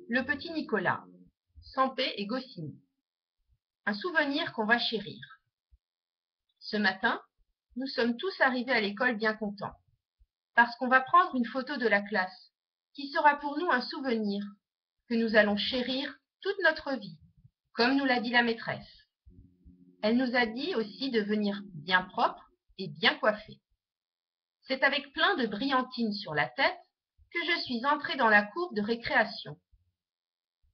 Le petit Nicolas, Sampé et Goscinny. Un souvenir qu'on va chérir. Ce matin, nous sommes tous arrivés à l'école bien contents, parce qu'on va prendre une photo de la classe, qui sera pour nous un souvenir que nous allons chérir toute notre vie, comme nous l'a dit la maîtresse. Elle nous a dit aussi de venir bien propre et bien coiffé. C'est avec plein de brillantines sur la tête que je suis entrée dans la cour de récréation.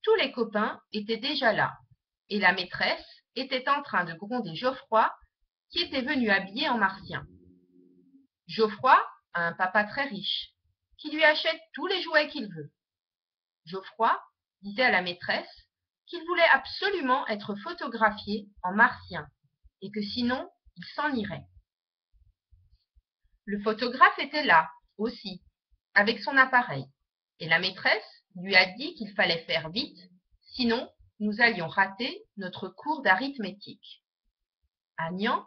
Tous les copains étaient déjà là, et la maîtresse était en train de gronder Geoffroy, qui était venu habillé en martien. Geoffroy a un papa très riche, qui lui achète tous les jouets qu'il veut. Geoffroy disait à la maîtresse qu'il voulait absolument être photographié en martien, et que sinon il s'en irait. Le photographe était là, aussi, avec son appareil, et la maîtresse lui a dit qu'il fallait faire vite, sinon nous allions rater notre cours d'arithmétique. Agnan,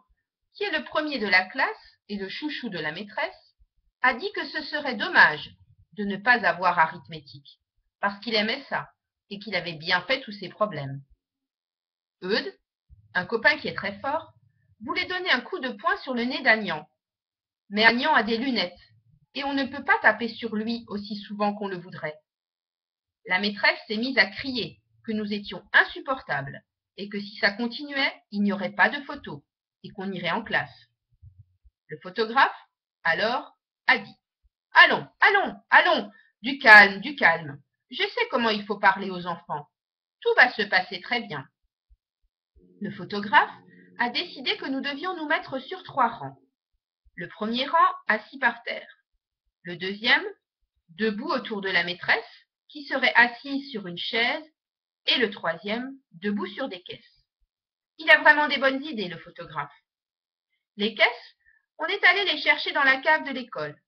qui est le premier de la classe et le chouchou de la maîtresse, a dit que ce serait dommage de ne pas avoir arithmétique, parce qu'il aimait ça et qu'il avait bien fait tous ses problèmes. Eudes, un copain qui est très fort, voulait donner un coup de poing sur le nez d'Agnan. Mais Agnan a des lunettes, et on ne peut pas taper sur lui aussi souvent qu'on le voudrait. La maîtresse s'est mise à crier que nous étions insupportables, et que si ça continuait, il n'y aurait pas de photo, et qu'on irait en classe. Le photographe, alors, a dit « Allons, allons, allons, du calme, du calme. Je sais comment il faut parler aux enfants. Tout va se passer très bien. » Le photographe a décidé que nous devions nous mettre sur 3 rangs. Le premier rang assis par terre. Le deuxième, debout autour de la maîtresse, qui serait assise sur une chaise, et le troisième, debout sur des caisses. Il a vraiment des bonnes idées, le photographe. Les caisses, on est allé les chercher dans la cave de l'école.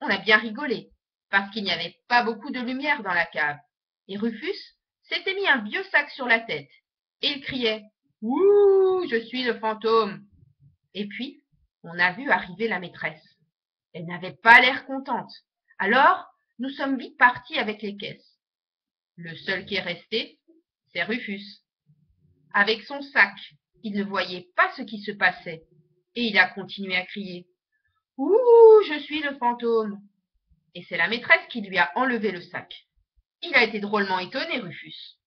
On a bien rigolé, parce qu'il n'y avait pas beaucoup de lumière dans la cave, et Rufus s'était mis un vieux sac sur la tête, et il criait « Ouh, je suis le fantôme !» Et puis, on a vu arriver la maîtresse. Elle n'avait pas l'air contente. Alors, nous sommes vite partis avec les caisses. Le seul qui est resté, c'est Rufus. Avec son sac, il ne voyait pas ce qui se passait, et il a continué à crier « Ouh, je suis le fantôme !» Et c'est la maîtresse qui lui a enlevé le sac. Il a été drôlement étonné, Rufus.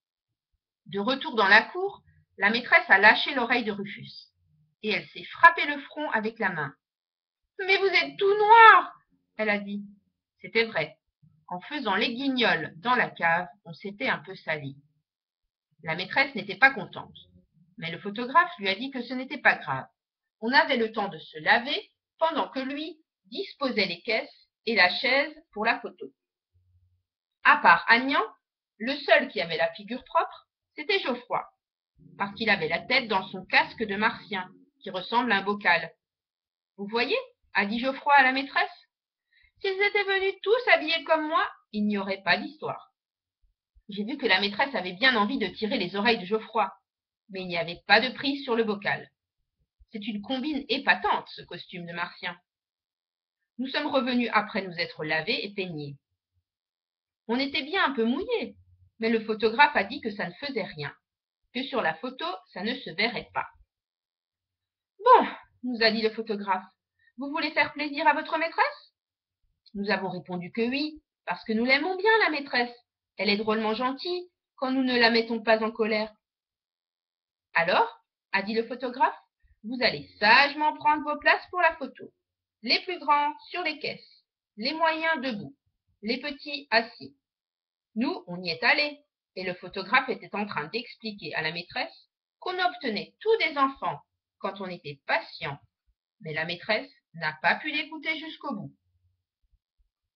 De retour dans la cour, la maîtresse a lâché l'oreille de Rufus, et elle s'est frappé le front avec la main. « Mais vous êtes tout noir !» elle a dit. C'était vrai. En faisant les guignols dans la cave, on s'était un peu sali. La maîtresse n'était pas contente, mais le photographe lui a dit que ce n'était pas grave. On avait le temps de se laver pendant que lui disposait les caisses et la chaise pour la photo. À part Agnan, le seul qui avait la figure propre, c'était Geoffroy, parce qu'il avait la tête dans son casque de martien, qui ressemble à un bocal. Vous voyez, a dit Geoffroy à la maîtresse, s'ils étaient venus tous habillés comme moi, il n'y aurait pas d'histoire. J'ai vu que la maîtresse avait bien envie de tirer les oreilles de Geoffroy, mais il n'y avait pas de prise sur le bocal. C'est une combine épatante, ce costume de martien. Nous sommes revenus après nous être lavés et peignés. On était bien un peu mouillés, mais le photographe a dit que ça ne faisait rien, que sur la photo, ça ne se verrait pas. Bon, nous a dit le photographe, vous voulez faire plaisir à votre maîtresse? Nous avons répondu que oui, parce que nous l'aimons bien, la maîtresse. Elle est drôlement gentille quand nous ne la mettons pas en colère. Alors, a dit le photographe, vous allez sagement prendre vos places pour la photo. Les plus grands sur les caisses, les moyens debout, les petits assis. Nous, on y est allés, et le photographe était en train d'expliquer à la maîtresse qu'on obtenait tous des enfants quand on était patient. Mais la maîtresse n'a pas pu l'écouter jusqu'au bout.